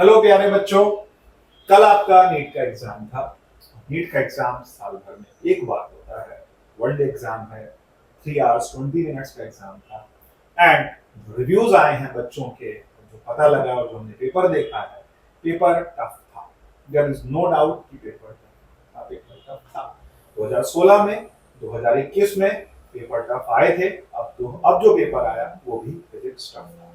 Hello प्यारे बच्चों, कल आपका नीट का एग्जाम था। नीट का एग्जाम साल भर में एक बार होता है। वर्ल्ड एग्जाम है, 3 hours 20 minutes का एग्जाम था। एंड रिव्यूज आए हैं बच्चों के, जो पता लगा और जो हमने पेपर देखा है, पेपर टफ था। देयर इज नो डाउट कि पेपर टफ था। 2016 में, 2021 में पेपर टफ आए थे। अब जो पेपर आया वो भी फिजिक्स टफ था।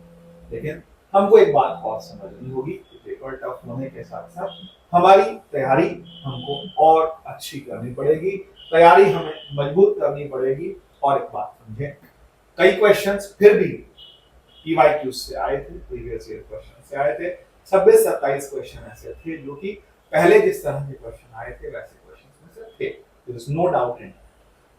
लेकिन हमको एक बात और समझनी होगी कि पेपर टफ होने के साथ साथ हमारी तैयारी हमको और अच्छी करनी पड़ेगी। तैयारी हमें मजबूत करनी पड़ेगी। और एक बात समझें, कई क्वेश्चंस फिर भी पीवाईक्यू से आए थे, प्रीवियस ईयर क्वेश्चन से आए थे। 26-27 क्वेश्चन ऐसे थे जो कि पहले जिस तरह के क्वेश्चन आए थे वैसे क्वेश्चन में से थे। There is no doubt in.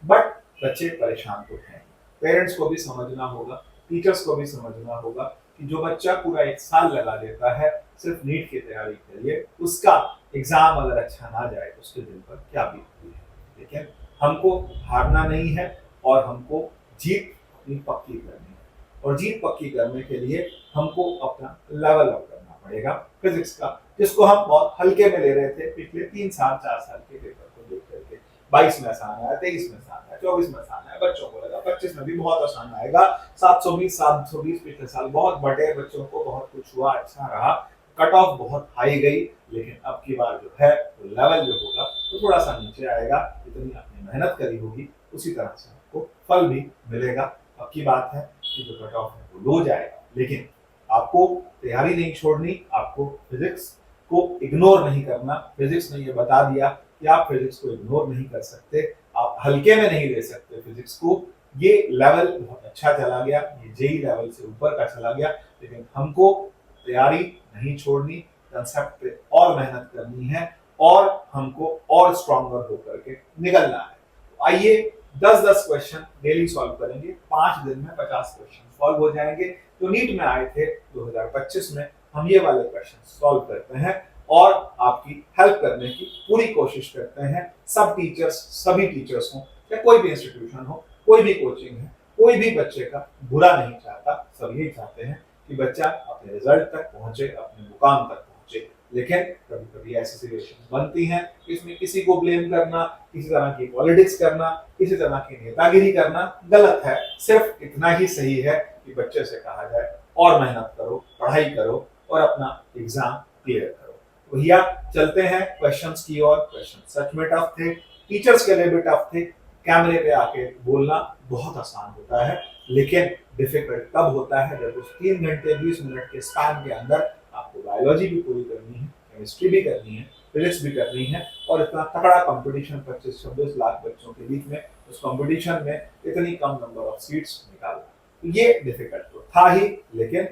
But बच्चे परेशान तो हैं। पेरेंट्स को भी समझना होगा, टीचर्स को भी समझना होगा कि जो बच्चा पूरा एक साल लगा देता है सिर्फ नीट की तैयारी के लिए, उसका एग्जाम अगर अच्छा ना जाए तो उसके दिल पर क्या बीतती है। लेकिन हमको हारना नहीं है और हमको जीत अपनी पक्की करनी है। और जीत पक्की करने के लिए हमको अपना लेवल अप करना पड़ेगा फिजिक्स का, जिसको हम बहुत हल्के में ले रहे थे पिछले 3 साल 4 साल के पेपर को देख करके। 22 में आसान आया, 23 में आसान आया, 24 में आसान आया, बच्चों को लगा 25 में भी बहुत आसान आएगा। 720 पिछले साल बहुत बड़े बच्चों को बहुत कुछ हुआ, अच्छा रहा। कट ऑफ बहुत हाई गई, लेकिन अब की बार जो है तो लेवल जो होगा तो थोड़ा सा नीचे आएगा। जितनी आपने मेहनत करी होगी उसी तरह से आपको फल भी मिलेगा। अब की बात है कि जो कट ऑफ है वो लो जाएगा, लेकिन आपको तैयारी नहीं छोड़नी, आपको फिजिक्स को इग्नोर नहीं करना। फिजिक्स ने ये बता दिया कि आप फिजिक्स को इग्नोर नहीं कर सकते, आप हल्के में नहीं ले सकते फिजिक्स को। ये लेवल बहुत अच्छा चला गया, ये जेई लेवल से ऊपर का चला गया, लेकिन हमको तैयारी नहीं छोड़नी, कंसेप्ट पे और मेहनत करनी है और हमको और स्ट्रॉन्गर होकर के निकलना है। तो आइए 10-10 क्वेश्चन डेली सॉल्व करेंगे। 5 दिन में 50 क्वेश्चन सॉल्व हो जाएंगे। जो नीट में आए थे 2025 में, हम ये वाले क्वेश्चन सॉल्व करते हैं और आपकी हेल्प करने की पूरी कोशिश करते हैं। सब टीचर्स, सभी टीचर्स हो या कोई भी इंस्टीट्यूशन हो, कोई भी कोचिंग है, कोई भी बच्चे का बुरा नहीं चाहता। सब यही चाहते हैं कि बच्चा अपने रिजल्ट तक पहुंचे, अपने मुकाम तक पहुंचे। लेकिन कभी कभी ऐसी सिचुएशन बनती हैं इसमें किसी को ब्लेम करना, किसी तरह की पॉलिटिक्स करना, किसी तरह की नेतागिरी करना गलत है। सिर्फ इतना ही सही है कि बच्चे से कहा जाए और मेहनत करो, पढ़ाई करो और अपना एग्जाम क्लियर करो। भैया चलते हैं क्वेश्चंस की ओर। क्वेश्चन सच में टफ थे, टीचर्स के लिए भी टफ थे। कैमरे पे आके बोलना बहुत आसान होता है, लेकिन डिफिकल्ट तब होता है जब उस 3 घंटे 20 मिनट के स्पैन के अंदर आपको बायोलॉजी भी पूरी करनी है, केमिस्ट्री भी करनी है, फिजिक्स भी करनी है। और इतना तगड़ा कंपटीशन 25-26 लाख बच्चों के बीच में, उस कंपटीशन में इतनी कम नंबर ऑफ सीट्स निकालना, ये डिफिकल्ट तो था ही। लेकिन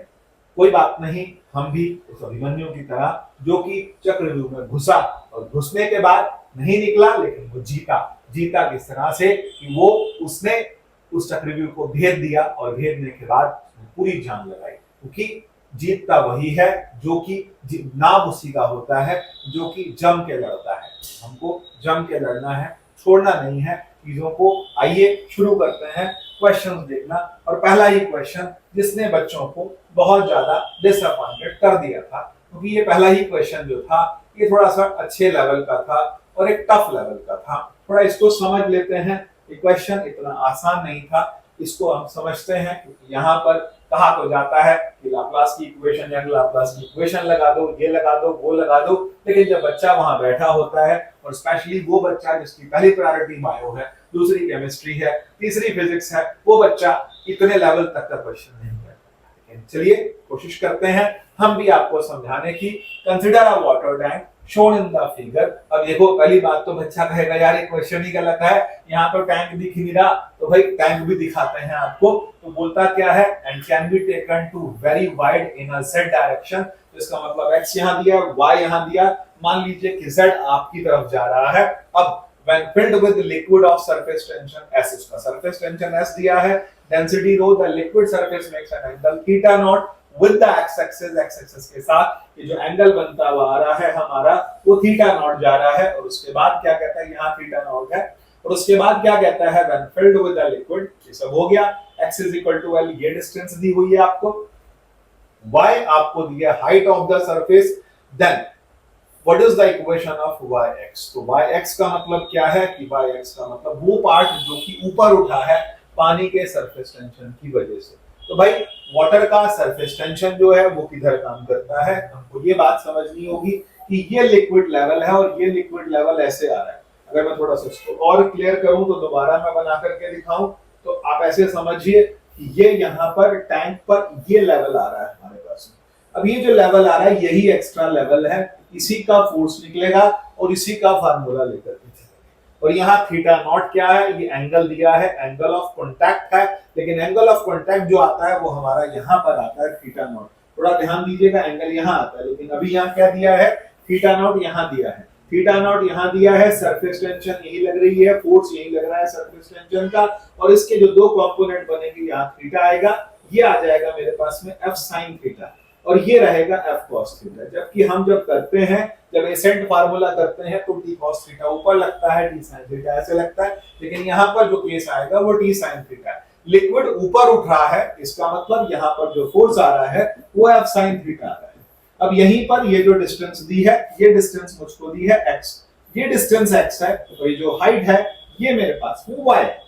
कोई बात नहीं, हम भी उस अभिमन्यु की तरह जो कि चक्रव्यूह में घुसा और घुसने के बाद नहीं निकला, लेकिन वो जीता। जीता किस तरह से कि वो उसने उस चक्रव्यूह को भेद दिया और भेदने के बाद पूरी जान लगाई। क्योंकि जीतता वही है जो कि नाम उसी का होता है जो कि जम के लड़ता है। हमको जम के लड़ना है, छोड़ना नहीं है चीजों को। आइए शुरू करते हैं क्वेश्चंस देखना। और पहला ही क्वेश्चन जिसने बच्चों को बहुत ज्यादा डिसअपॉइंटेड कर दिया था, क्योंकि ये पहला ही क्वेश्चन जो था ये थोड़ा सा अच्छे लेवल का था और एक टफ लेवल का था। थोड़ा इसको समझ लेते हैं। ये क्वेश्चन इतना आसान नहीं था, इसको हम समझते हैं। क्योंकि यहाँ पर कहा तो जाता है कि लाप्लास की इक्वेशन या लाप्लास की इक्वेशन लगा दो, ये लगा दो, वो लगा दो। लेकिन जब बच्चा वहां बैठा होता है, और स्पेशली वो बच्चा जिसकी पहली प्रायोरिटी बायो है, दूसरी केमिस्ट्री है, तीसरी फिजिक्स है, वो बच्चा इतने लेवल तक का क्वेश्चन नहीं कर पाता। लेकिन चलिए कोशिश करते हैं हम भी आपको समझाने की। Consider a water tank shown in the figure. अब देखो, पहली बात तो बच्चा कहेगा यार ये क्वेश्चन ही गलत है, यहाँ तो टैंक दिख नहीं रहा। तो भाई टैंक भी दिखाते हैं आपको। तो बोलता क्या है, and can be taken to very wide in a z direction. तो इसका मतलब x यहाँ दिया, y यहाँ दिया। मान लीजिए कि z आपकी तरफ जा रहा है। अब when filled with liquid of surface tension s, इसका surface tension s दिया है, density rho, the liquid surface makes an angle theta naught with the x axis के साथ ये जो एंगल बनता हुआ आ रहा है हमारा, वो थीटा नॉट जा रहा है। और उसके बाद क्या कहता है, यहाँ थीटा नॉट है। और उसके बाद क्या कहता है, when filled with the liquid, ये सब हो गया। x is equal to l, ये डिस्टेंस दी हुई है आपको। y आपको दिया height of the surface, then what is the equation of yx? तो yx का मतलब क्या है कि yx का मतलब वो पार्ट जो कि ऊपर उठा है पानी के सरफेस टेंशन की वजह से। तो भाई वाटर का सरफेस टेंशन जो है वो किधर काम करता है, हमको ये बात समझनी होगी कि ये लिक्विड लेवल है और ये लिक्विड लेवल ऐसे आ रहा है। अगर मैं थोड़ा सा इसको और क्लियर करूं तो दोबारा मैं बना करके दिखाऊं तो आप ऐसे समझिए कि ये यहाँ पर टैंक पर ये लेवल आ रहा है हमारे पास में। अब ये जो लेवल आ रहा है यही एक्स्ट्रा लेवल है, इसी का फोर्स निकलेगा और इसी का फार्मूला लेकर के चलेंगे। और यहाँ थीटा नॉट क्या है, ये एंगल दिया है, एंगल ऑफ कॉन्टैक्ट है, लेकिन एंगल ऑफ कॉन्टैक्ट जो आता है वो हमारा यहाँ पर आता है थीटा नॉट। थोड़ा ध्यान दीजिएगा, एंगल यहाँ आता है, लेकिन अभी यहाँ क्या दिया है, थीटा नॉट यहाँ दिया है, थीटा नॉट यहाँ दिया है, सरफेस टेंशन यही लग रही है, फोर्स यही लग रहा है सरफेस टेंशन का, और इसके जो दो कंपोनेंट बनेंगे यहाँ थीटा आएगा, ये आ जाएगा मेरे पास में एफ साइन थीटा और ये रहेगा एफ कॉस थीटा। जबकि हम जब करते हैं, जब एसेंट फार्मूला करते हैं तो टी कॉस थीटा ऊपर लगता है, टी साइन थीटा ऐसे लगता है, लेकिन यहाँ पर जो केस आएगा वो टी साइन थीटा है। लिक्विड ऊपर उठ रहा है, इसका मतलब यहाँ पर जो फोर्स आ रहा है वो एफ साइन थीटा आ रहा है। अब यहीं पर ये जो डिस्टेंस दी है, ये डिस्टेंस मुझको दी है x, ये डिस्टेंस x है, तो ये जो हाइट है ये मेरे पास वो y है।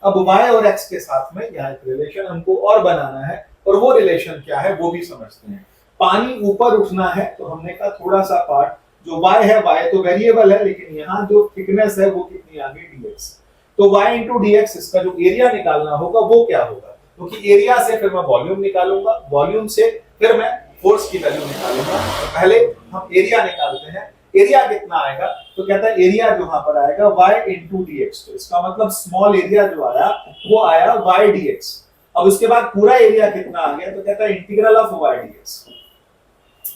अब y और x के साथ में यहाँ एक रिलेशन हमको और बनाना है, और वो रिलेशन क्या है वो भी समझते हैं। पानी ऊपर उठना है तो हमने कहा थोड़ा सा पार्ट जो y है, y तो वेरिएबल है, लेकिन यहाँ जो थिकनेस है वो कितनी आ गई dx, तो y इंटू dx, इसका जो एरिया निकालना होगा वो क्या होगा, क्योंकि एरिया से फिर मैं वॉल्यूम निकालूंगा, वॉल्यूम से फिर मैं फोर्स की वैल्यू निकालूंगा। तो पहले हम एरिया निकालते हैं, एरिया कितना आएगा, तो कहता है एरिया जो यहाँ पर आएगा y इंटू dx, तो इसका मतलब स्मॉल एरिया जो आया वो आया y dx। अब उसके बाद पूरा एरिया कितना आ गया, तो कहता है इंटीग्रल ऑफ y dx,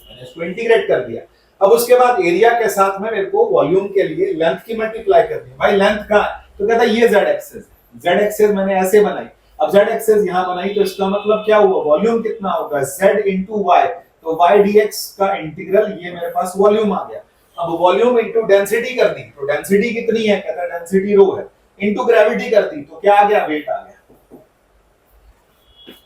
मैंने इसको इंटीग्रेट कर दिया। अब उसके बाद एरिया के साथ में मेरे को वॉल्यूम के लिए लेंथ की मल्टीप्लाई करनी है। भाई लेंथ का, तो कहता है ये z एक्सिस, z एक्सिस मैंने ऐसे बनाई, अब z एक्सिस यहां बनाई तो इसका मतलब क्या हुआ, वॉल्यूम कितना होगा z इंटू y, तो y dx का इंटीग्रल ये मेरे पास वॉल्यूम आ गया। अब वॉल्यूम इंटू डेंसिटी कर दी, तो डेंसिटी कितनी है, कहता है डेंसिटी रो है, इंटू ग्रेविटी कर दी तो क्या आ गया, वेट आ गया।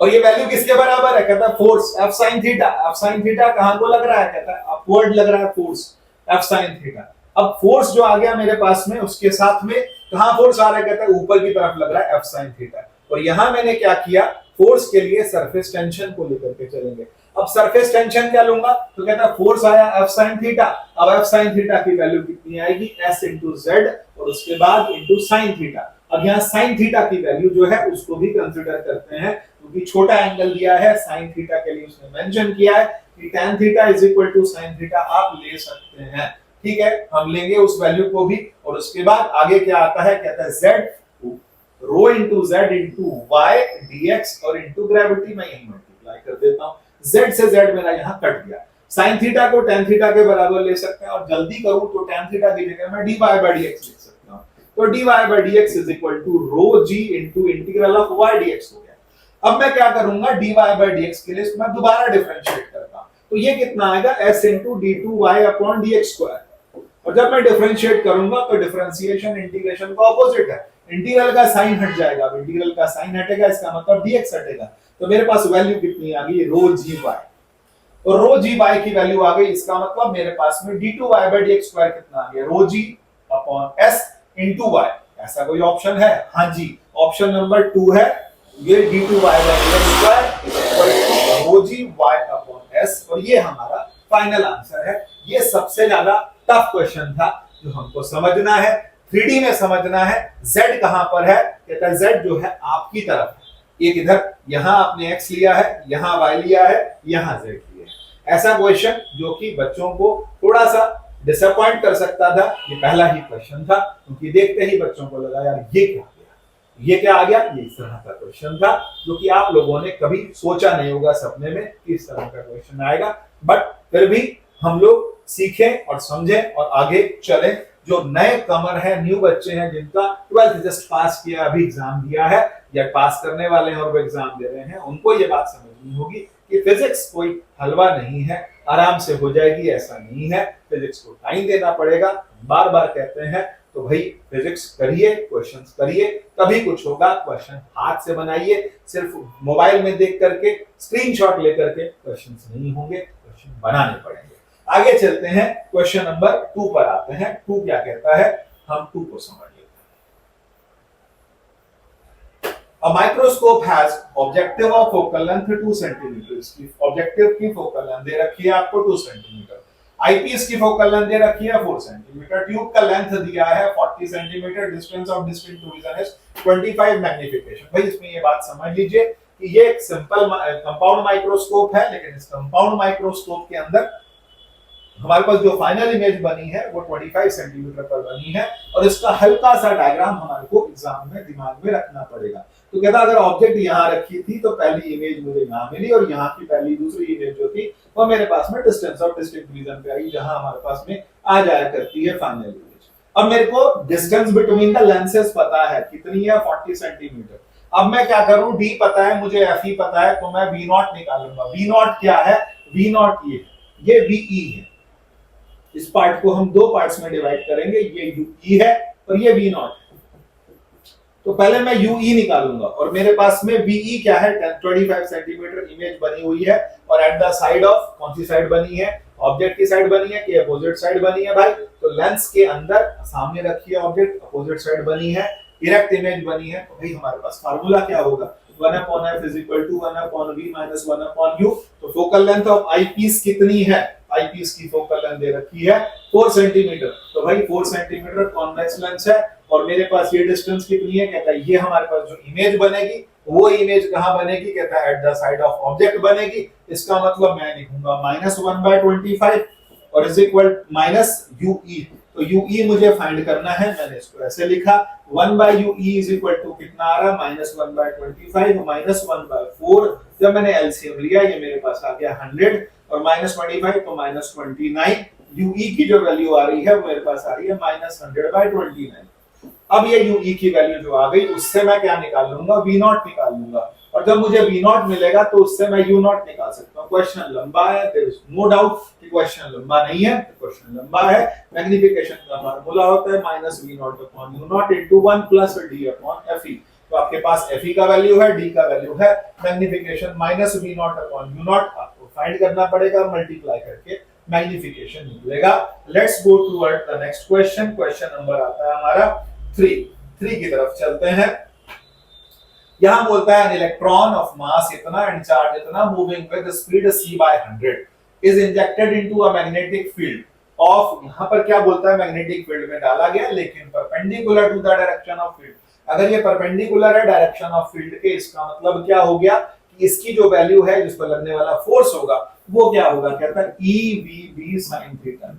और ये वैल्यू किसके बराबर है, कहता है force F sine theta. F sine theta कहां को लग रहा है, कहता है अपवर्ड लग रहा है फोर्स एफ साइन थीटा। अब फोर्स जो आ गया मेरे पास में, उसके साथ में कहां फोर्स आ रहा है, कहता है ऊपर की तरफ लग रहा है एफ साइन थीटा। और यहां मैंने क्या किया, फोर्स के लिए सरफेस टेंशन को लेकर के चलेंगे। अब सरफेस टेंशन क्या लूंगा, तो कहता है फोर्स आया एफ साइन थीटा, अब एफ साइन थीटा की वैल्यू कितनी आएगी, एस इंटू जेड और उसके बाद इंटू साइन थीटा। अब यहाँ साइन थीटा की वैल्यू जो है उसको भी कंसीडर करते हैं, क्योंकि छोटा एंगल दिया है साइन थीटा के लिए, उसने मेंशन किया है कि tan theta is equal to sin theta, आप ले सकते हैं, ठीक है, हम लेंगे उस वैल्यू को भी। और उसके बाद आगे क्या आता है, कहता है z rho into z into y dx और इंटू ग्रेविटी, मैं यही मल्टीप्लाई कर देता हूं, z से z मेरा यहाँ कट गया। sin थीटा को tan थीटा के बराबर ले सकते हैं, और जल्दी करूं तो tan थीटा की जगह मैं dy by dx लिख सकता हूं, तो dy by dx is equal to rho g into integral of y dx हो गया। अब मैं क्या करूंगा, dy by dx के लिए मैं दोबारा डिफरेंशिएट करता हूं, तो ये कितना आएगा, s into d2y upon dx square. और जब मैं डिफरेंशिएट करूंगा तो डिफरेंशिएशन इंटीग्रेशन का ऑपोजिट है, इंटीग्रल का साइन हट जाएगा, अब इंटीग्रल का साइन हटेगा इसका मतलब dx हटेगा, तो मेरे पास वैल्यू कितनी आ गई, रो जी वाई। और रो जी वाई की वैल्यू आ गई, इसका मतलब मेरे पास में d2y by dx स्क्वायर कितना आ गया, रो जी अपॉन s इंटू y। ऐसा कोई ऑप्शन है, हाँ जी, ऑप्शन नंबर 2 है, ये d2y by dx स्क्वायर और रो जी y अपॉन s, और ये हमारा फाइनल आंसर है। ये सबसे ज्यादा टफ क्वेश्चन था जो हमको समझना है, 3D में समझना है। z कहां पर है, कहता है z जो है आपकी तरफ है, एक इधर यहां आपने x लिया है, यहां y लिया है, यहां z लिया है। ऐसा क्वेश्चन जो कि बच्चों को थोड़ा सा डिसअपॉइंट कर सकता था, ये पहला ही क्वेश्चन था, क्योंकि देखते ही बच्चों को लगा यार ये क्या आ गया, ये क्या आ गया, ये इस तरह का क्वेश्चन था जो कि आप लोगों ने कभी सोचा नहीं होगा सपने में कि इस तरह का क्वेश्चन आएगा। बट फिर भी हम लोग सीखें और समझें और आगे चलें। जो नए कमर है, न्यू बच्चे हैं जिनका 12th जस्ट पास किया, अभी एग्जाम दिया है या पास करने वाले हैं और वो एग्जाम दे रहे हैं, उनको ये बात समझनी होगी कि फिजिक्स कोई हलवा नहीं है, आराम से हो जाएगी ऐसा नहीं है, फिजिक्स को टाइम देना पड़ेगा। बार बार कहते हैं तो भाई फिजिक्स करिए, क्वेश्चंस करिए, तभी कुछ होगा। क्वेश्चन हाथ से बनाइए, सिर्फ मोबाइल में देख करके स्क्रीनशॉट लेकर के क्वेश्चंस नहीं होंगे, क्वेश्चन बनाने पड़ेंगे। आगे चलते हैं, क्वेश्चन नंबर 2 पर आते हैं। 2 क्या कहता है, हम 2 को समझ लेते हैं। A microscope has objective of focal length 2 centimetre. इसकी ऑब्जेक्टिव की फोकल लेंथ दे रखी है आपको 2 सेंटीमीटर। आईपीस की फोकल लेंथ दे रखी है 4 सेंटीमीटर। ट्यूब का लेंथ दिया है 40 centimetre. Distance of distinct division is 25 magnification. भाई इसमें ये बात समझ लीजिए कि ये एक सिंपल कंपाउंड माइक्रोस्कोप है, लेकिन इस कंपाउंड माइक्रोस्कोप के अंदर हमारे पास जो फाइनल इमेज बनी है वो 25 सेंटीमीटर पर बनी है, और इसका हल्का सा डायग्राम हमारे को एग्जाम में दिमाग में रखना पड़ेगा। तो कहता अगर ऑब्जेक्ट यहाँ रखी थी तो पहली इमेज मुझे यहाँ मिली, और यहाँ की पहली दूसरी इमेज जो थी वो मेरे पास में डिस्टेंस ऑफ डिस्टिंक्ट डिवीजन पे आई, जहां हमारे पास में आ जाया करती है फाइनल इमेज। अब मेरे को डिस्टेंस बिटवीन द लेंसेज पता है कितनी है, 40 सेंटीमीटर। अब मैं क्या करूं, डी पता है मुझे, एफ ई पता है, तो मैं वी नॉट निकालूंगा। वी नॉट क्या है, वी नॉट ये वीई है। इस पार्ट को हम दो पार्ट्स में डिवाइड करेंगे, ये यूई है और ये वी नॉट है। तो पहले मैं यूई निकालूंगा, और मेरे पास में वीई क्या है, 25 सेंटीमीटर इमेज बनी हुई है, और एट द साइड ऑफ, कौन सी साइड बनी है, ऑब्जेक्ट की साइड बनी है कि अपोजिट साइड बनी है भाई, तो लेंस के अंदर सामने रखी है ऑब्जेक्ट, अपोजिट साइड बनी है, इरेक्ट इमेज बनी है। तो भाई हमारे पास फार्मूला क्या होगा, 1/f is equal to 1/v minus 1/u। तो फोकल लेंथ ऑफ आईपीस कितनी है, आईपीस की फोकल लेंथ दे रखी है 4 सेंटीमीटर। तो भाई 4 सेंटीमीटर कॉन्वेक्स लेंस है, और मेरे पास ये डिस्टेंस कितनी है, कहता है ये हमारे पास जो इमेज बनेगी वो इमेज कहां बनेगी, कहता है at the side of object बनेगी। इसका मतलब मैं लिखूंगा -1/25 और इज इक्वल माइनस यूई। तो यूई मुझे फाइंड करना है, मैंने इसको ऐसे लिखा 1/ue इज इक्वल टू कितना आ रहा, -1/25 -1/4। जब मैंने एलसीएम लिया ये मेरे पास आ गया 100, और -25 तो -29। यूई की जो वैल्यू आ रही है वो मेरे पास आ रही है -100/29। अब ये यूई की वैल्यू जो आ गई उससे मैं क्या निकाल लूंगा, वी नॉट निकाल लूंगा, और जब मुझे वी नॉट मिलेगा तो उससे मैं यू नॉट निकाल सकता हूं। क्वेश्चन लंबा है, देयर इज नो डाउट कि क्वेश्चन लंबा नहीं है, क्वेश्चन लंबा है। मैग्नीफिकेशन का फार्मूला होता है -v0/u0 into 1 plus d/fe। तो आपके पास fe का वैल्यू है, d का वैल्यू है, मैग्नीफिकेशन -v0/u0 आपको फाइंड करना पड़ेगा, मल्टीप्लाई करके मैग्नीफिकेशन निकलेगा। Let's go toward the next question. Question number आता है हमारा 3 की तरफ चलते हैं। यहां बोलता है इलेक्ट्रॉन ऑफ मास इतना एंड चार्ज इतना moving with speed c/100 is injected into a magnetic field of, यहां पर क्या बोलता है, मैग्नेटिक फील्ड में डाला गया लेकिन perpendicular to the direction of field. अगर ये परपेंडिकुलर है डायरेक्शन ऑफ फील्ड के, इसका मतलब क्या हो गया कि इसकी जो वैल्यू है, जिस पर लगने वाला फोर्स होगा वो क्या होगा, कहता है EVB sin थीटा।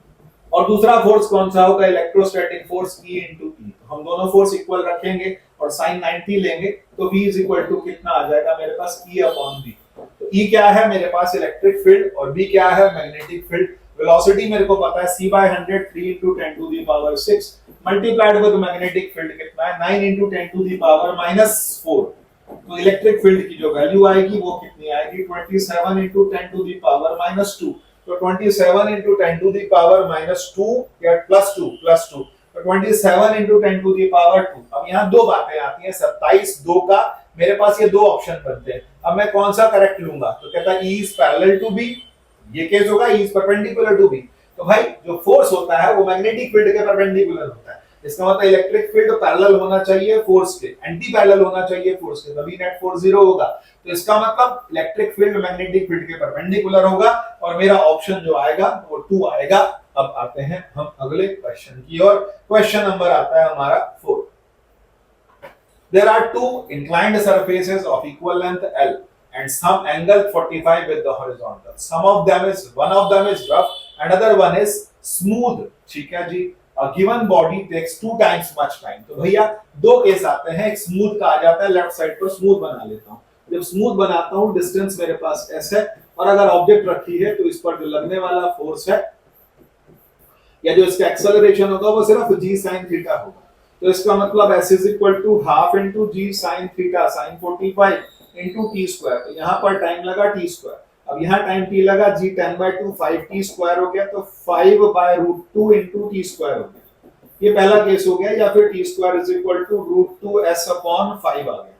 और दूसरा फोर्स कौन सा होगा, electrostatic force E into E। तो हम दोनों फोर्स इक्वल रखेंगे और sin 90 लेंगे, तो V is equal to कितना आ जाएगा मेरे पास, E/V। तो E क्या है मेरे पास, इलेक्ट्रिक फील्ड, और V क्या है, मैग्नेटिक फील्ड। वेलोसिटी मेरे को पता है c/100 3 into 10 to the power 6 multiplied with magnetic field कितना है, 9 into 10 to the power -4। तो इलेक्ट्रिक फील्ड की जो वैल्यू आएगी वो कितनी आएगी, 27 into 10 to the power -2। तो 27 into 10 to the power -2 या +2 तो 27 into 10 to the power 2। अब यहाँ दो बातें आती हैं, 27 2 का मेरे पास ये दो ऑप्शन बनते हैं। अब मैं कौन सा करेक्ट लूंगा, तो कहता है E is parallel to B, ये केस होगा E is perpendicular to B। तो भाई जो फोर्स होता है वो मैग्नेटिक फील्ड के परपेंडिकुलर होता है, इसका मतलब इलेक्ट्रिक फील्ड पैरेलल होना चाहिए फोर्स के, एंटी पैरेलल होना चाहिए फोर्स के, तभी नेट फोर्स 0 होगा। तो इसका मतलब इलेक्ट्रिक फील्ड मैग्नेटिक फील्ड के परपेंडिकुलर होगा, और मेरा ऑप्शन जो आएगा वो 2 आएगा। अब आते हैं हम अगले क्वेश्चन की ओर। क्वेश्चन नंबर आता है हमारा 4। There are two inclined surfaces of equal length L and some angle 45 with the horizontal. One of them is rough and other one is smooth। ठीक है जी। A given body takes 2 times much time। तो भैया दो case आते हैं, एक smooth का आ जाता है, लेफ्ट साइड पर स्मूथ बना लेता हूँ। जब स्मूथ बनाता हूँ डिस्टेंस मेरे पास s है, और अगर ऑब्जेक्ट रखी है तो इस पर जो लगने वाला फोर्स है या जो इसका एक्सेलरेशन होगा वो सिर्फ g sin थीटा होगा। तो इसका मतलब s is equal to half into g sin theta sin 45 into t square. तो यहाँ पर टाइम लगा t स्क्वायर, अब यहाँ टाइम t लगा, g 10/2 5t स्क्वायर हो गया, तो 5/√2 into t स्क्वायर हो गया। ये पहला केस हो गया, या फिर t square is equal to √2s/5 आ गया।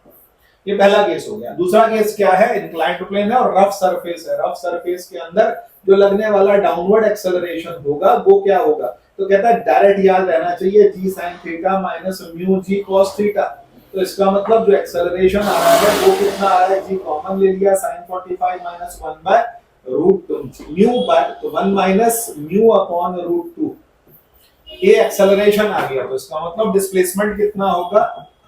ये पहला केस हो गया। दूसरा केस क्या है, इंक्लाइंड प्लेन है और रफ सरफेस है। रफ सरफेस के अंदर जो लगने वाला डाउनवर्ड एक्सेलरेशन होगा वो क्या होगा, तो कहता है डायरेक्ट याद रहना चाहिए जी sine theta minus mu G cos theta. तो इसका मतलब जो एक्सेलरेशन आ रहा है वो कितना आ रहा है, जी कॉमन ले लिया sin 45 minus 1 by root 2 mu by तो 1 माइनस म्यू अपॉन रूट 2, ये एक्सेलरेशन आ गया। तो इसका मतलब डिस्प्लेसमेंट कितना होगा,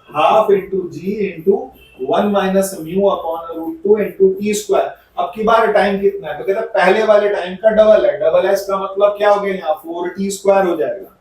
half into g into 1 minus mu upon root 2 into t square. अब की बार टाइम कितना है, तो कहता है पहले वाले टाइम का डबल है। डबल है इसका मतलब क्या हो गया, यहाँ 4t स्क्वायर हो जाएगा।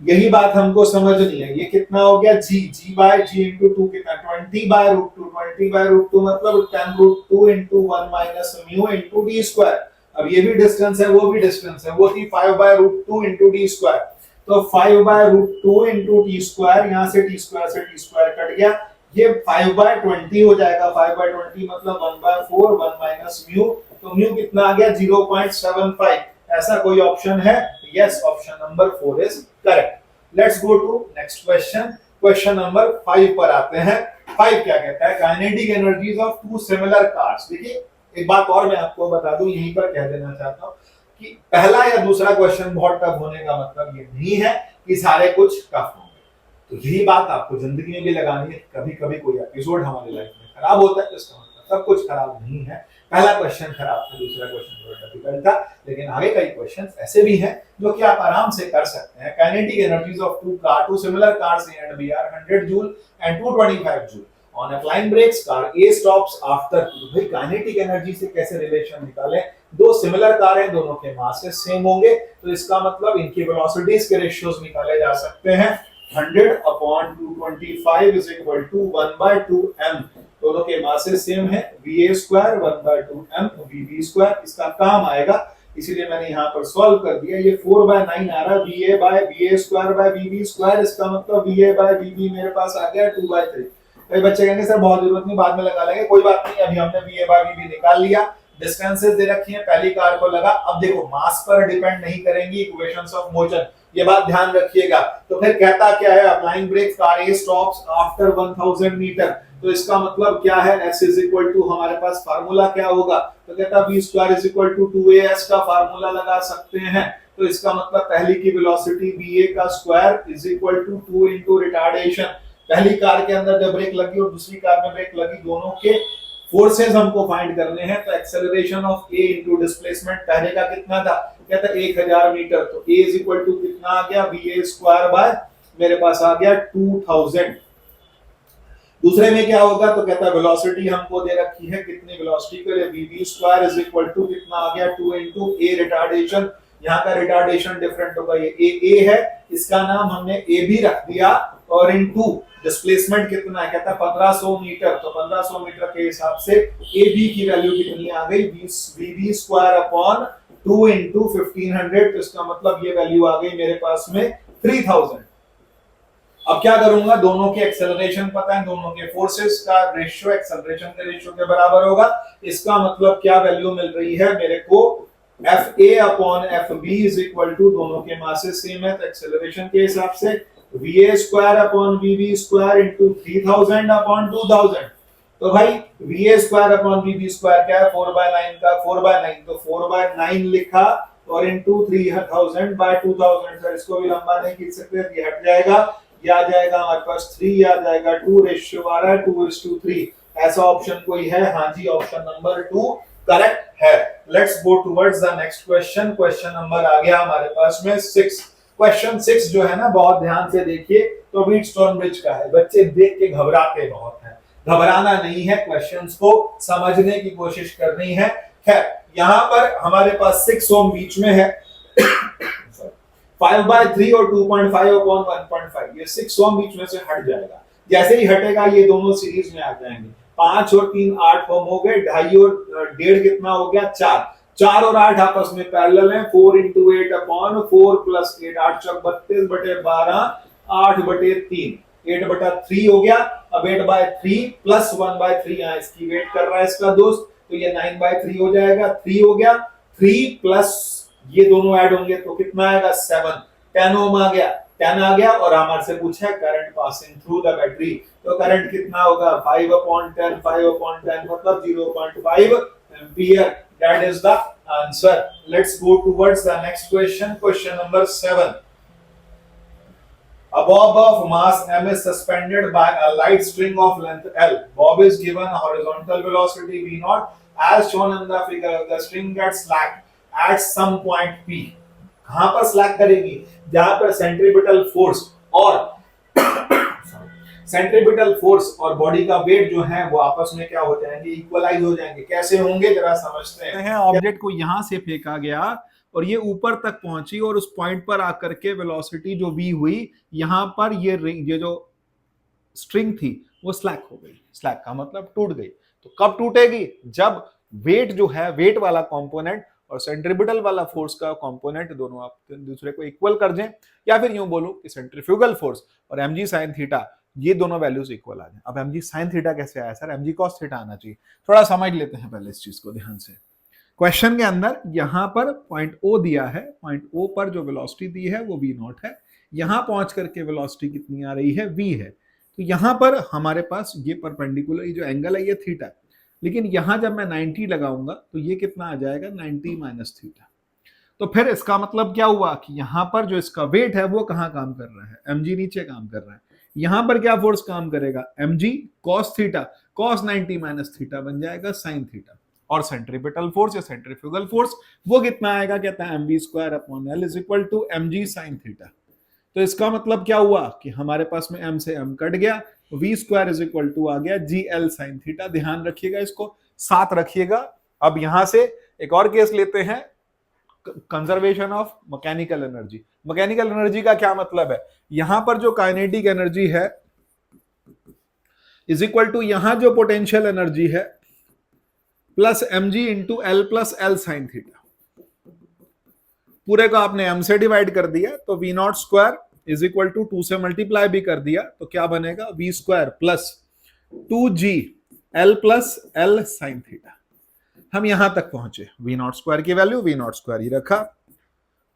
यही बात हमको समझनी है। ये कितना हो गया, जी बाय जी इंटू 2 कितना 20 बाय रूट 2। 20 बाय रूट 2 मतलब 10 रूट 2 इंटू 1 minus mu into t square. अब ये भी डिस्टेंस है वो भी डिस्टेंस है, वो थी 5 by root 2 into t square. तो 5 by root 2 into t square, यहाँ से टी स्क्वायर कट गया, ये 5 बाय 20 हो जाएगा। 5 बाय 20 मतलब 1 बाय 4 1 माइनस म्यू, तो म्यू कितना आ गया 0.75। ऐसा कोई ऑप्शन है, yes option number 4 is correct. Let's go to next question. Question number 5 पर आते हैं। 5 क्या कहता है, kinetic energies of two similar cars. देखिए एक बात और मैं आपको बता दूं, यहीं पर कह देना चाहता हूं कि पहला या दूसरा क्वेश्चन बहुत टफ होने का मतलब ये नहीं है कि सारे कुछ टफ होंगे। तो यही बात आपको जिंदगी में भी लगानी है। कभी कभी कोई एपिसोड हमारी लाइफ में खराब होता है तो इसका मतलब सब कुछ खराब नहीं है। पहला क्वेश्चन खराब था, दूसरा क्वेश्चन थोड़ा डिफिकल्ट था, लेकिन आगे कई क्वेश्चंस ऐसे भी हैं जो कि आप आराम से कर सकते हैं। Kinetic energies of two similar cars A and B are 100 joule and 225 joule. On applying brakes car A stops after. भाई काइनेटिक एनर्जी से कैसे रिलेशन निकालें, दो सिमिलर कार हैं, दोनों के मासेस सेम होंगे, तो इसका मतलब इनकी वेलोसिटीज के रेशियोज निकाले जा सकते हैं। 100 upon 225 is equal to 1 by 2m। दोनों के मासेस सेम है, va square 1 by 2m vb square. इसका काम आएगा, इसीलिए मैंने यहाँ पर सॉल्व कर दिया। ये 4 बाय 9 आ रहा है, va square by vb square. इसका मतलब va बाय vb मेरे पास आ गया 2 बाय 3। कई बच्चे कहेंगे सर बहुत जरूरत नहीं, बाद में लगा लेंगे। कोई बात नहीं, अभी हमने va बाय vb निकाल लिया। डिस्टेंसेस दे रखी हैं, पहली कार को लगा। अब देखो मास पर डिपेंड नहीं करेंगी इक्वेशंस ऑफ मोशन, ये बात ध्यान रखिएगा। तो फिर कहता क्या है, applying brake car A stops after 1000 metre. तो इसका मतलब क्या है, S इज इक्वल टू हमारे पास फार्मूला क्या होगा, तो कहता b square is equal to 2as का फार्मूला लगा सकते हैं। तो इसका मतलब पहली की वेलोसिटी va का square is equal to 2 into retardation. पहली कार के अंदर जब ब्रेक लगी और दूसरी कार में ब्रेक लगी, दोनों के फोर्सेस हमको फाइंड करने हैं। तो acceleration of a into displacement पहले का कितना था, कहता 1000 मीटर। तो a इज इक्वल टू कितना आ गया, va स्क्वायर बाय मेरे पास आ गया 2000। दूसरे में क्या होगा, तो कहता है वेलोसिटी हमको दे रखी है, कितनी वेलोसिटी के लिए vb square is equal to कितना आ गया 2 इनटू a रिटार्डेशन। यहाँ का रिटार्डेशन डिफरेंट होगा, ये a है, इसका नाम हमने a भी रख दिया, और इनटू डिस्प्लेसमेंट कितना है, कहता है 1500 मीटर। तो 1500 मीटर के हिसाब से ab की वैल्यू कितनी आ गई, vb स्क्वायर अपॉन 2 इनटू 1500। तो इसका मतलब ये वैल्यू आ गई मेरे पास में 3000। अब क्या करूंगा, दोनों के एक्सेलरेशन पता है, दोनों के फोर्सेस का रेशियो एक्सेलरेशन के रेशियो के बराबर होगा। इसका मतलब क्या वैल्यू मिल रही है मेरे को, fa upon fb is equal to, दोनों के मासेस सेम है तो एक्सेलरेशन के हिसाब से va square upon vb square into 3000 upon 2000। तो भाई va square upon vb square क्या है, 4 बाय 9 का 4 बाय 9, तो 4 बाय 9 लिखा और इनटू 3000 बाय 2000। सर इसको भी लंबा नहीं खींच सकते, ये हट जाएगा, ये आ जाएगा हमारे पास 3, आ जाएगा 2, रेशियो आ रहा है 2:3। ऐसा ऑप्शन कोई है, हाँ जी ऑप्शन नंबर 2 करेक्ट है। Let's go towards the next question. Question number आ गया हमारे पास में 6। क्वेश्चन 6 जो है ना, बहुत ध्यान से देखिए। तो व्हीटस्टोन ब्रिज का है, बच्चे देख के घबराते बहुत हैं, घबराना नहीं है, क्वेश्चंस को समझने की कोशिश करनी है। यहाँ पर हमारे पास 6 ओम बीच में है, 5 बाय 3 और 2.5 अपॉन 1.5, ये 6 ओम बीच में से हट जाएगा। जैसे ही हटेगा ये दोनों सीरीज में आ जाएंगे। 5 और 3 8 ओम हो गए, 2.5 और 1.5 कितना हो गया 4। 4 और 8 आपस में पैरेलल हैं, 4 इंटू 8 अपॉन 4 प्लस 8, 8 चौक 32 बटे 12, 8 बटे 3, 8 बटा 3 हो गया। अब 8 बाय 3 प्लस 1 बाय 3, यहाँ इसकी वेट कर रहा है इसका दोस्त, तो ये 9 बाय 3 हो जाएगा। 3 हो गया, 3 प्लस ये दोनों ऐड होंगे तो कितना आएगा 7। 10 ओम आ गया, 10 आ गया और हमारे से पूछा है current passing through the battery, तो करंट कितना होगा 5/10, 5/10 मतलब 0.5 ampere. That is the answer. Let's go towards the next question, question number 7। A bob of mass m is suspended by a light string of length L. Bob is given a horizontal velocity v naught as shown in the figure. The string gets slack at some point P. कहां पर slack करेगी? जहां पर centripetal force और centripetal force और body का wait जो है वो आपस में क्या हो जाएंगे? इक्वलाइज हो जाएंगे। कैसे होंगे जरा समझते हैं। ऑब्जेक्ट को यहां से फेंका गया और ये ऊपर तक पहुंची और उस पॉइंट पर आकर के वेलोसिटी जो वी हुई, यहां पर ये जो स्ट्रिंग थी वो स्लैक हो गई। स्लैक का मतलब टूट गई। तो कब टूटेगी? जब वेट जो है, वेट वाला कंपोनेंट और सेंट्रीपिटल वाला फोर्स का कंपोनेंट दोनों आप दूसरे को इक्वल कर दें, या फिर यूं बोलो कि सेंट्रीफ्यूगल फोर्स और mg sin थीटा ये दोनों वैल्यूज इक्वल आ जाए। अब mg sin थीटा कैसे आया सर? mg cos थीटा आना चाहिए। थोड़ा समझ लेते हैं पहले इस चीज को ध्यान से। क्वेश्चन के अंदर यहां पर पॉइंट O दिया है, पॉइंट O पर जो वेलोसिटी दी है वो v नॉट है। यहां पहुंच करके वेलोसिटी कितनी आ रही है? v है। तो यहां पर हमारे पास ये परपेंडिकुलर जो एंगल है ये थीटा, लेकिन यहां जब मैं 90 लगाऊंगा तो ये कितना आ जाएगा? 90 माइनस थीटा। तो फिर इसका मतलब क्या हुआ कि यहां पर जो इसका वेट है वो कहां काम कर रहा है? mg नीचे काम कर रहा है। यहां पर क्या फोर्स काम करेगा? mg cos theta, cos 90 minus theta बन जाएगा sin थीटा। और सेंट्रीपिटल फोर्स या सेंट्रीफ्यूगल फोर्स वो कितना आएगा? कहता है mv square upon l is equal to mg sin theta. तो इसका मतलब क्या हुआ कि हमारे पास में m से m कट गया, v square is equal to आ गया gl sin थीटा। ध्यान रखिएगा, इसको साथ रखिएगा। अब यहां से एक और केस लेते हैं, conservation of mechanical energy. Mechanical energy का क्या मतलब है? यहां पर जो काइनेटिक एनर्जी है इज इक्वल टू यहां जो पोटेंशियल एनर्जी है plus mg into L plus l sine theta. पूरे को आपने m से डिवाइड कर दिया तो v naught square is equal to 2 से मल्टीप्लाई भी कर दिया तो क्या बनेगा? v square plus 2g l plus l sine theta. हम यहां तक पहुंचे, v नॉट स्क्वायर की वैल्यू v नॉट स्क्वायर ही रखा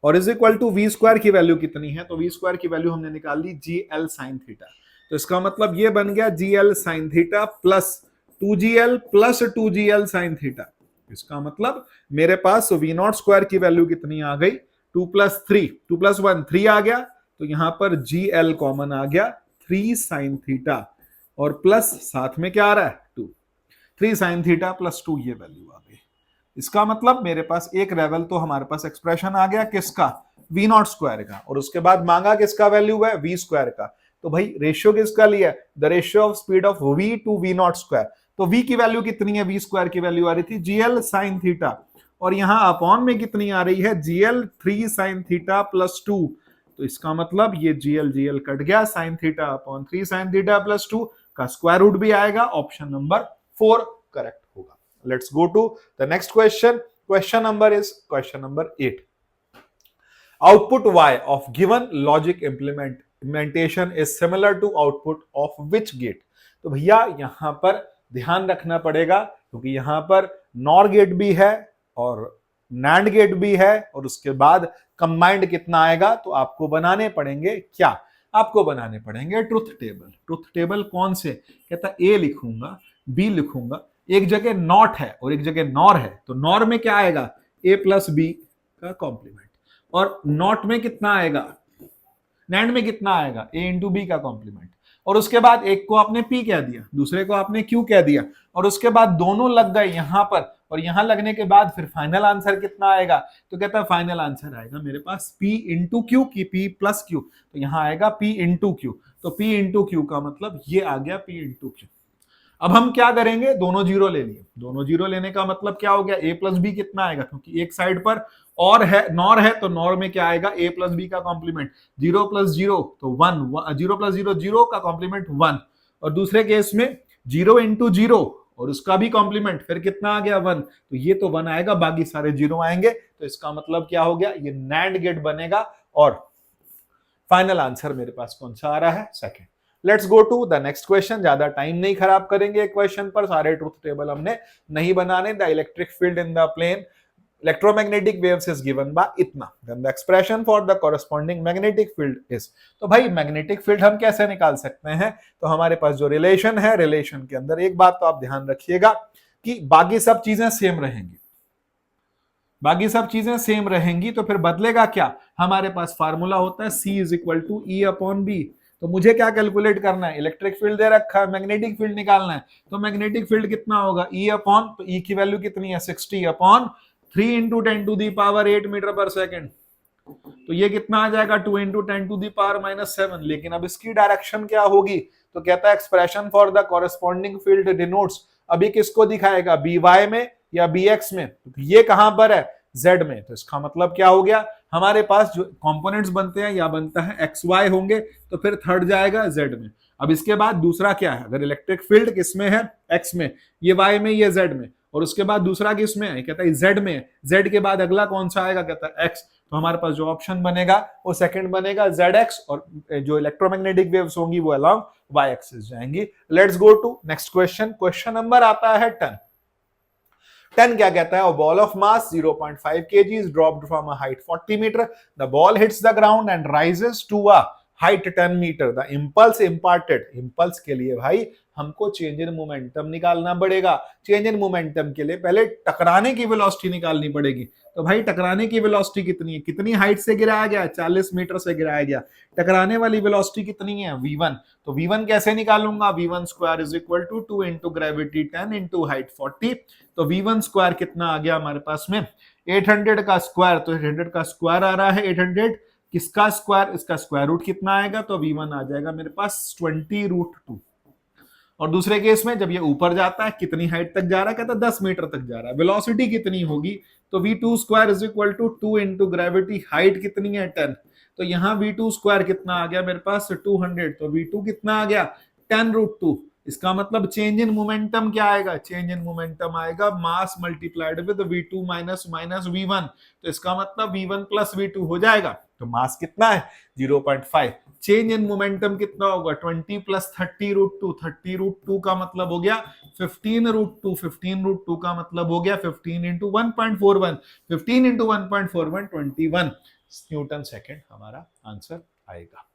और is equal to v square की वैल्यू कितनी है? तो v स्क्वायर की वैल्यू हमने निकाल ली gl साइन थीटा। तो इसका मतलब ये बन गया gl sign theta plus 2gl plus 2gl sine theta. इसका मतलब मेरे पास v नॉट स्क्वायर की वैल्यू कितनी आ गई? 2 प्लस 3, 2 प्लस 1 3 आ गया। तो यहां पर gl कॉमन आ गया 3 साइन थीटा और प्लस साथ में क्या आ रहा है? 2। 3 साइन थीटा प्लस 2 ये वैल्यू आ गई। इसका मतलब मेरे पास एक लेवल तो हमारे पास एक्सप्रेशन आ गया किसका? v नॉट स्क्वायर का। और उसके बाद मांगा किसका वैल्यू है? v स्क्वायर का। तो भाई रेशियो किसका लिया? The ratio of speed of v to v naught square. तो v की वैल्यू कितनी है? v स्क्वायर की वैल्यू आ रही थी gl साइन थीटा और यहां अपॉन में कितनी आ रही है? gl 3 sine theta plus 2। तो इसका मतलब ये gl कट गया, sine theta upon 3 sine theta plus 2 का स्क्वायर रूट भी आएगा। ऑप्शन नंबर 4 करेक्ट होगा। Let's go to the next question. Question number is question number 8। Output y of given logic implementation is similar to output of which gate? तो भैया यहां पर ध्यान रखना पड़ेगा क्योंकि यहां पर नॉर गेट भी है और नैंड गेट भी है और उसके बाद कंबाइंड कितना आएगा? तो आपको बनाने पड़ेंगे क्या? आपको बनाने पड़ेंगे ट्रुथ टेबल। ट्रुथ टेबल कौन से? कहता ए लिखूंगा, बी लिखूंगा, एक जगह नॉट है और एक जगह नॉर है। तो नॉर में क्या आएगा? ए प्लस बी का कॉम्प्लीमेंट और नॉट में कितना आएगा? नैंड में कितना आएगा? ए इंटू बी का कॉम्प्लीमेंट। और उसके बाद एक को आपने पी कह दिया, दूसरे को आपने क्यू कह दिया और उसके बाद दोनों लग गए यहां पर और यहां लगने के बाद फिर फाइनल आंसर कितना आएगा? तो कहता है फाइनल आंसर आएगा मेरे पास p इंटू क्यू की p प्लस क्यू। तो यहां आएगा p इंटू क्यू। तो p इंटू क्यू का मतलब ये आ गया p इंटू क्यू। अब हम क्या करेंगे? दोनों जीरो ले लिए। दोनों जीरो लेने का मतलब क्या हो गया? a प्लस बी कितना आएगा? क्योंकि एक साइड पर और है, नॉर है, तो नॉर में क्या आएगा? a प्लस बी का कॉम्प्लीमेंट। 0 प्लस 0 तो 1, 0 प्लस 0 0 का कॉम्प्लीमेंट 1 और दूसरे केस में 0 इंटू 0 और उसका भी कॉम्प्लीमेंट फिर कितना आ गया? 1। तो ये तो 1 आएगा, बाकी सारे 0 आएंगे। तो इसका मतलब क्या हो गया? ये नैंड गेट बनेगा और फाइनल आंसर मेरे पास कौन सा आ रहा है? Second. Let's go to the next question. ज्यादा टाइम नहीं खराब करेंगे क्वेश्चन पर, सारे ट्रुथ टेबल हमने नहीं बनाने। The electric field in the plane electromagnetic waves is given by इतना, then the expression for the corresponding magnetic field is. तो भाई मैग्नेटिक फील्ड हम कैसे निकाल सकते हैं, तो हमारे पास जो रिलेशन है, रिलेशन के अंदर एक बात तो आप ध्यान रखिएगा कि बाकी सब चीजें सेम रहेंगी, बाकी सब चीजें सेम रहेंगी, तो फिर बदलेगा क्या, हमारे पास फार्मूला होता है C is equal to E upon B. तो मुझे क्या कैलकुलेट करना है, इलेक्ट्रिक फील्ड दे रखा है, मैग्नेटिक फील्ड निकालना है, तो मैग्नेटिक फील्ड कितना होगा E अपॉन, तो E की वैल्यू कितनी है 60 upon 3 into 10 to the power 8 metre पर सेकेंड, तो ये कितना आ जाएगा 2 इंटू 10 टू दी पावर -7। लेकिन अब इसकी डायरेक्शन क्या होगी, तो कहता है expression for the corresponding field denotes, अभी किसको दिखाएगा, बी वाई में या बी एक्स में, तो ये कहां पर है, जेड में। तो इसका मतलब क्या हो गया, हमारे पास जो कंपोनेंट्स बनते हैं या बनता है एक्स वाई होंगे, तो फिर थर्ड जाएगा जेड में। अब इसके बाद दूसरा क्या है, अगर इलेक्ट्रिक फील्ड किसमें है, एक्स में, ये वाई में, ये जेड में, और उसके बाद दूसरा किसमें है, कहता है जेड में, जेड के बाद अगला कौन सा आएगा, कहता है एक्स। तो हमारे पास जो ऑप्शन बनेगा वो सेकंड बनेगा जेड एक्स, और जो इलेक्ट्रोमैग्नेटिक वेव्स होंगी वो अलोंग वाई एक्सिस जाएंगी। Let's go to next question. Question number आता है 10। 10 क्या कहता है, ball of mass 0.5 kg is dropped from a height 40 meter. The ball hits the ground and rises to a height 10 meter. The impulse imparted, impulse के लिए भाई हमको change in momentum निकालना पड़ेगा। चेंज इन मोमेंटम के लिए पहले टकराने की वेलोसिटी निकालनी पड़ेगी। तो भाई टकराने की वेलोसिटी कितनी है, कितनी हाइट से गिराया गया, 40 मीटर से गिराया गया, टकराने वाली वेलोसिटी कितनी है, v1। तो v1 कैसे निकालूंगा, v1 square is equal to 2 into gravity 10 into height 40। तो v1 स्क्वायर कितना आ गया हमारे पास में 800 का स्क्वायर, तो 800 का स्क्वायर आ रहा है 800, किसका स्क्वायर, इसका स्क्वायर रूट कितना आएगा, तो v1 आ जाएगा मेरे पास 20√2। और दूसरे केस में जब ये ऊपर जाता है कितनी हाइट तक जा रहा है, कहता है 10 मीटर तक जा रहा है, वेलोसिटी कितनी होगी, तो v2 square is equal to 2 into gravity, height कितनी है 10, तो यहाँ v2 स्क्वायर कितना आ गया मेरे पास 200, तो v2 कितना आ गया 10√2। इसका मतलब चेंज इन मोमेंटम क्या आएगा, चेंज इन मोमेंटम आएगा mass multiplied with v2 minus v1, तो इसका मतलब v1 प्लस v2 हो जाएगा। तो मास कितना है 0.5, चेंज इन मोमेंटम कितना होगा 20 प्लस 30√2, 30√2 का मतलब हो गया 15√2, 15√2 का मतलब हो गया 15 इंटू 1.41, 15 इंटू 1.41 21 न्यूटन सेकेंड हमारा आंसर आएगा।